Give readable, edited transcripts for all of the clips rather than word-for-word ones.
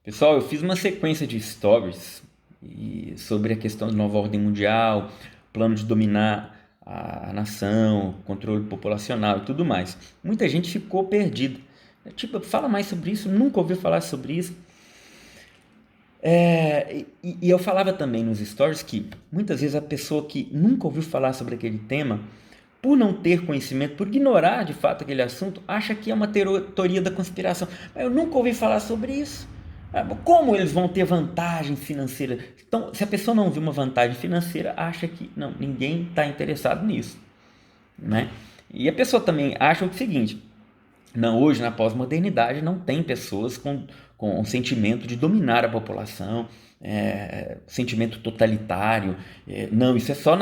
Pessoal, eu fiz uma sequência de stories sobre a questão da nova ordem mundial, plano de dominar a nação, controle populacional e tudo mais. Muita gente ficou perdida. Tipo, fala mais sobre isso, nunca ouviu falar sobre isso. E eu falava também nos stories que muitas vezes a pessoa que nunca ouviu falar sobre aquele tema, por não ter conhecimento, por ignorar de fato aquele assunto, acha que é uma teoria da conspiração. Mas eu nunca ouvi falar sobre isso. Como eles vão ter vantagem financeira? Então, se a pessoa não viu uma vantagem financeira, acha que não, ninguém está interessado nisso, né? E a pessoa também acha o seguinte: não, hoje na pós-modernidade não tem pessoas com um sentimento de dominar a população, sentimento totalitário. Não, isso é só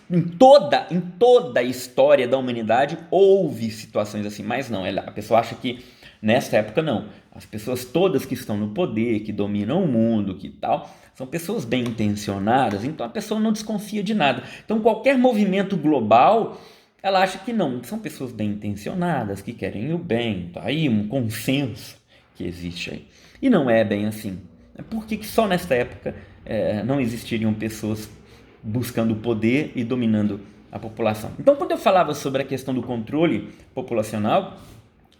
em toda a história da humanidade houve situações assim, mas não, a pessoa acha que nessa época não. As pessoas todas que estão no poder, que dominam o mundo, que tal, são pessoas bem intencionadas, então a pessoa não desconfia de nada. Então qualquer movimento global, ela acha que não, são pessoas bem intencionadas, que querem o bem, tá aí um consenso que existe aí. E não é bem assim. Por que só nesta época não existiriam pessoas buscando o poder e dominando a população? Então, quando eu falava sobre a questão do controle populacional,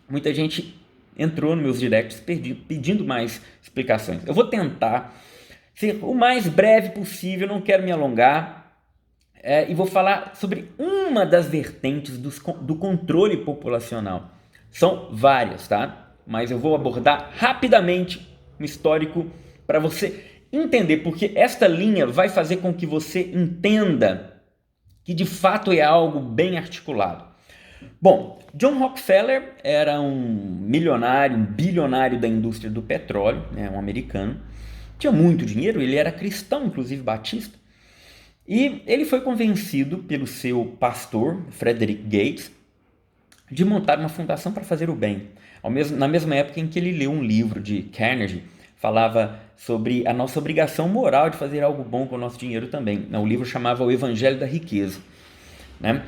muita gente entrou nos meus directs pedindo mais explicações. Eu vou tentar ser o mais breve possível, não quero me alongar, e vou falar sobre uma das vertentes do controle populacional. São várias, tá? Mas eu vou abordar rapidamente um histórico para você entender, porque esta linha vai fazer com que você entenda que de fato é algo bem articulado. Bom, John Rockefeller era um milionário, um bilionário da indústria do petróleo, né, um americano. Tinha muito dinheiro, ele era cristão, inclusive batista. E ele foi convencido pelo seu pastor, Frederick Gates, de montar uma fundação para fazer o bem. Na mesma época em que ele leu um livro de Carnegie, falava sobre a nossa obrigação moral de fazer algo bom com o nosso dinheiro também. O livro chamava O Evangelho da Riqueza, né?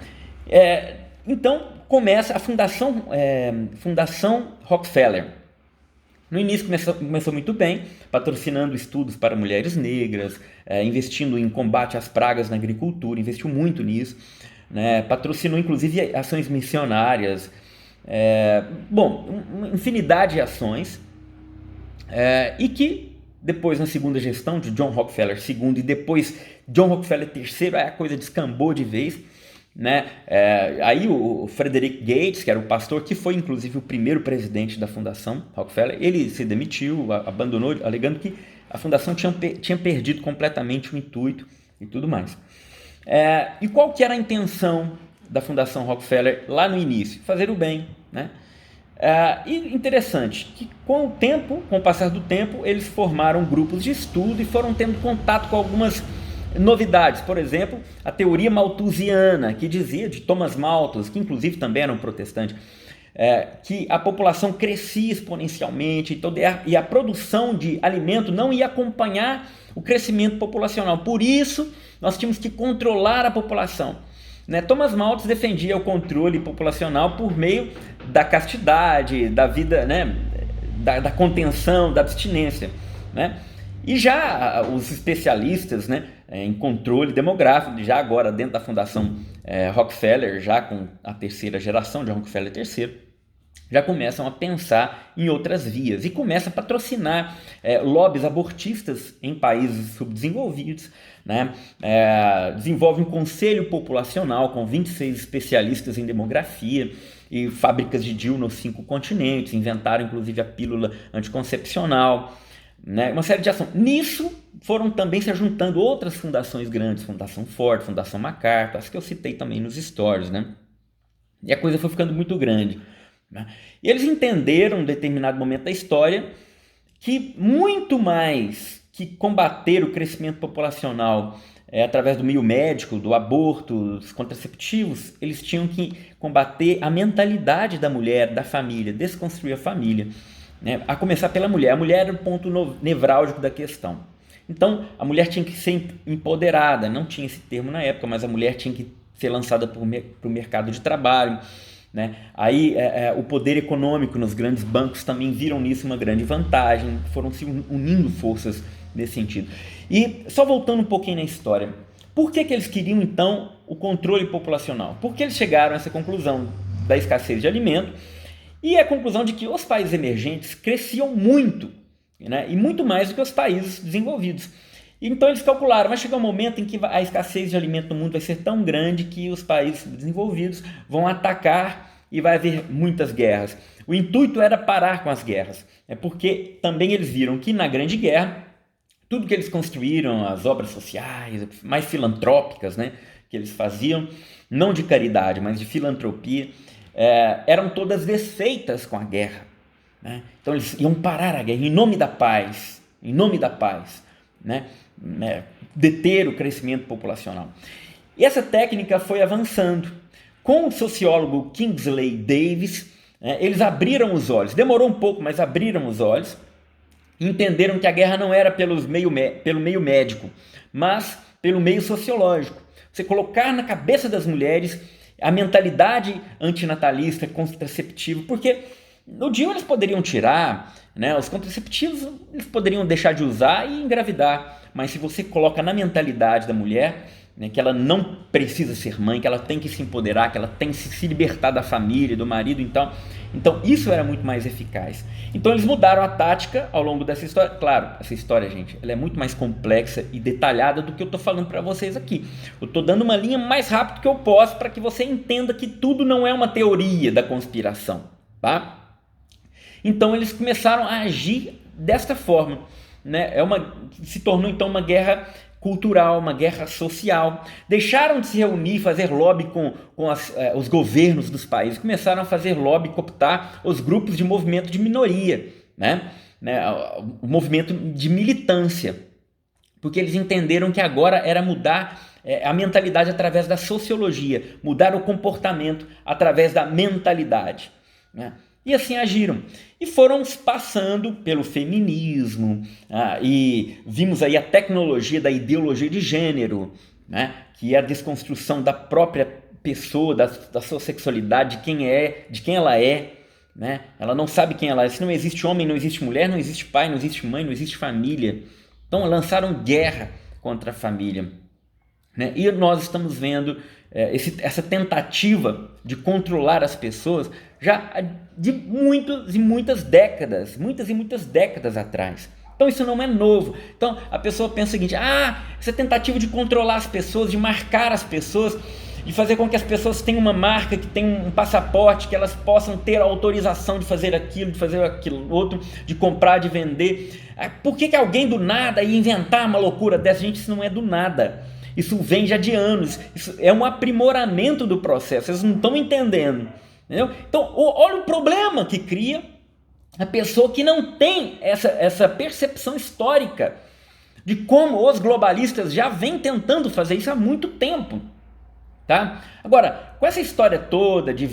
Então começa a Fundação Rockefeller. No início começou muito bem, patrocinando estudos para mulheres negras, investindo em combate às pragas na agricultura, investiu muito nisso, né? Patrocinou inclusive ações missionárias, uma infinidade de ações, e que depois, na segunda gestão de John Rockefeller II e depois John Rockefeller III, a coisa descambou de vez, né? Aí o Frederick Gates, que era o pastor, que foi inclusive o primeiro presidente da Fundação Rockefeller, ele se demitiu, abandonou, alegando que a fundação tinha perdido completamente o intuito e tudo mais. E qual que era a intenção da Fundação Rockefeller lá no início? Fazer o bem, né? E interessante que com o passar do tempo, eles formaram grupos de estudo e foram tendo contato com algumas novidades. Por exemplo, a teoria malthusiana, que dizia, de Thomas Malthus, que inclusive também era um protestante, que a população crescia exponencialmente e a produção de alimento não ia acompanhar o crescimento populacional. Por isso, nós tínhamos que controlar a população. Thomas Malthus defendia o controle populacional por meio da castidade, da vida, né, da contenção, da abstinência, né? E já os especialistas, né, em controle demográfico, já agora dentro da Fundação Rockefeller, já com a terceira geração de Rockefeller III, já começam a pensar em outras vias e começam a patrocinar lobbies abortistas em países subdesenvolvidos, né? Desenvolve um conselho populacional com 26 especialistas em demografia e fábricas de DIU nos 5 continentes, inventaram inclusive a pílula anticoncepcional, né? Uma série de ações. Nisso foram também se juntando outras fundações grandes, Fundação Ford, Fundação MacArthur, as que eu citei também nos stories, né? E a coisa foi ficando muito grande, né? E eles entenderam em um determinado momento da história que muito mais que combater o crescimento populacional através do meio médico, do aborto, dos contraceptivos, eles tinham que combater a mentalidade da mulher, da família, desconstruir a família, né? A começar pela mulher. A mulher era o ponto nevrálgico da questão. Então, a mulher tinha que ser empoderada, não tinha esse termo na época, mas a mulher tinha que ser lançada para o mercado de trabalho, né? Aí o poder econômico nos grandes bancos também viram nisso uma grande vantagem, foram se unindo forças nesse sentido. E só voltando um pouquinho na história, por que eles queriam então o controle populacional? Porque eles chegaram a essa conclusão da escassez de alimento e a conclusão de que os países emergentes cresciam muito, né? E muito mais do que os países desenvolvidos. Então eles calcularam, vai chegar um momento em que a escassez de alimento no mundo vai ser tão grande que os países desenvolvidos vão atacar e vai haver muitas guerras. O intuito era parar com as guerras, porque também eles viram que na Grande Guerra, tudo que eles construíram, as obras sociais, mais filantrópicas, né, que eles faziam, não de caridade, mas de filantropia, eram todas desfeitas com a guerra, né? Então eles iam parar a guerra em nome da paz, né? Deter o crescimento populacional. E essa técnica foi avançando. Com o sociólogo Kingsley Davis, eles abriram os olhos, demorou um pouco, mas abriram os olhos, e entenderam que a guerra não era pelo meio médico, mas pelo meio sociológico. Você colocar na cabeça das mulheres a mentalidade antinatalista, contraceptiva, porque no dia eles poderiam tirar, né, os contraceptivos, eles poderiam deixar de usar e engravidar, mas se você coloca na mentalidade da mulher, né, que ela não precisa ser mãe, que ela tem que se empoderar, que ela tem que se libertar da família, do marido, então isso era muito mais eficaz. Então eles mudaram a tática ao longo dessa história. Claro, essa história, gente, ela é muito mais complexa e detalhada do que eu estou falando para vocês aqui. Eu estou dando uma linha mais rápido que eu posso para que você entenda que tudo não é uma teoria da conspiração, tá? Então eles começaram a agir desta forma, né? Se tornou então uma guerra cultural, uma guerra social. Deixaram de se reunir, fazer lobby com os governos dos países, começaram a fazer lobby, cooptar os grupos de movimento de minoria, né? O movimento de militância, porque eles entenderam que agora era mudar a mentalidade através da sociologia, mudar o comportamento através da mentalidade, né? E assim agiram. E foram passando pelo feminismo, e vimos aí a tecnologia da ideologia de gênero, né? Que é a desconstrução da própria pessoa, da sua sexualidade, de quem ela é, né? Ela não sabe quem ela é. Se não existe homem, não existe mulher, não existe pai, não existe mãe, não existe família. Então lançaram guerra contra a família, né? E nós estamos vendo essa tentativa de controlar as pessoas já de muitas e muitas décadas atrás. Então isso não é novo. Então a pessoa pensa o seguinte: essa tentativa de controlar as pessoas, de marcar as pessoas, de fazer com que as pessoas tenham uma marca, que tenham um passaporte, que elas possam ter a autorização de fazer aquilo outro, de comprar, de vender. Por que alguém do nada ia inventar uma loucura dessa? Gente, isso não é do nada. Isso vem já de anos. Isso é um aprimoramento do processo. Vocês não estão entendendo. Entendeu? Então, olha o problema que cria a pessoa que não tem essa percepção histórica de como os globalistas já vêm tentando fazer isso há muito tempo. Tá? Agora, com essa história toda de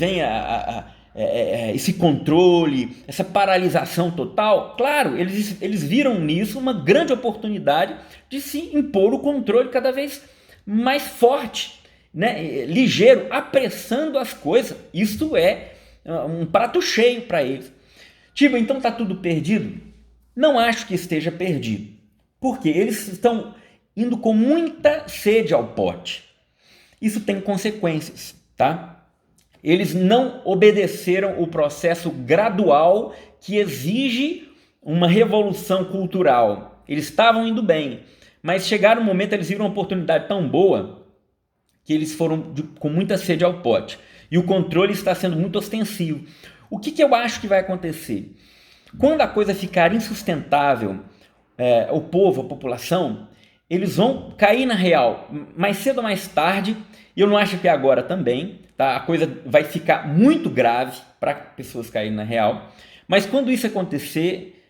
esse controle, essa paralisação total, claro, eles viram nisso uma grande oportunidade de se impor o controle cada vez mais forte, né? Ligeiro, apressando as coisas. Isso é um prato cheio para eles. Tipo, então está tudo perdido? Não acho que esteja perdido, porque eles estão indo com muita sede ao pote. Isso tem consequências, tá? Eles não obedeceram o processo gradual que exige uma revolução cultural. Eles estavam indo bem, mas chegaram um momento, eles viram uma oportunidade tão boa que eles foram com muita sede ao pote. E o controle está sendo muito ostensivo. O que eu acho que vai acontecer? Quando a coisa ficar insustentável, o povo, a população, eles vão cair na real, mais cedo ou mais tarde, e eu não acho que é agora também, tá? A coisa vai ficar muito grave para pessoas caírem na real, mas quando isso acontecer,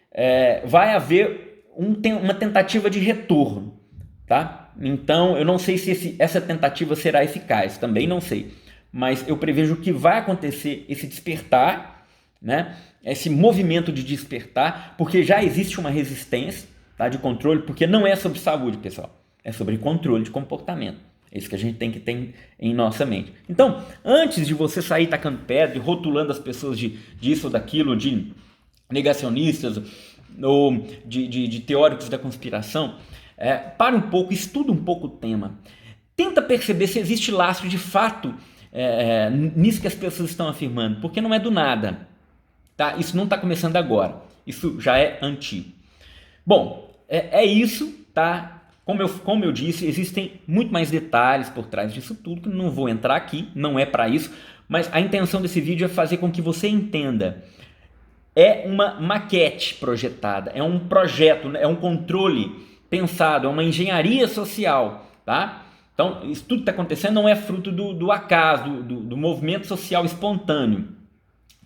vai haver uma tentativa de retorno, tá? Então, eu não sei se essa tentativa será eficaz, também não sei, mas eu prevejo que vai acontecer esse despertar, né? Esse movimento de despertar, porque já existe uma resistência, tá, de controle, porque não é sobre saúde, pessoal, é sobre controle de comportamento. É isso que a gente tem que ter em nossa mente. Então, antes de você sair tacando pedra e rotulando as pessoas disso ou daquilo, de negacionistas ou de teóricos da conspiração, para um pouco, estuda um pouco o tema. Tenta perceber se existe lastro de fato nisso que as pessoas estão afirmando, porque não é do nada. Tá? Isso não está começando agora, isso já é antigo. Bom, é isso, tá? Como eu disse, existem muito mais detalhes por trás disso tudo, que não vou entrar aqui, não é para isso, mas a intenção desse vídeo é fazer com que você entenda. É uma maquete projetada, é um projeto, é um controle pensado, é uma engenharia social, tá? Então, isso tudo que está acontecendo não é fruto do acaso, do movimento social espontâneo.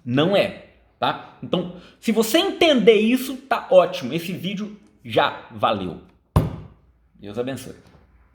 Não é, tá? Então, se você entender isso, tá ótimo. Esse vídeo já valeu. Deus abençoe.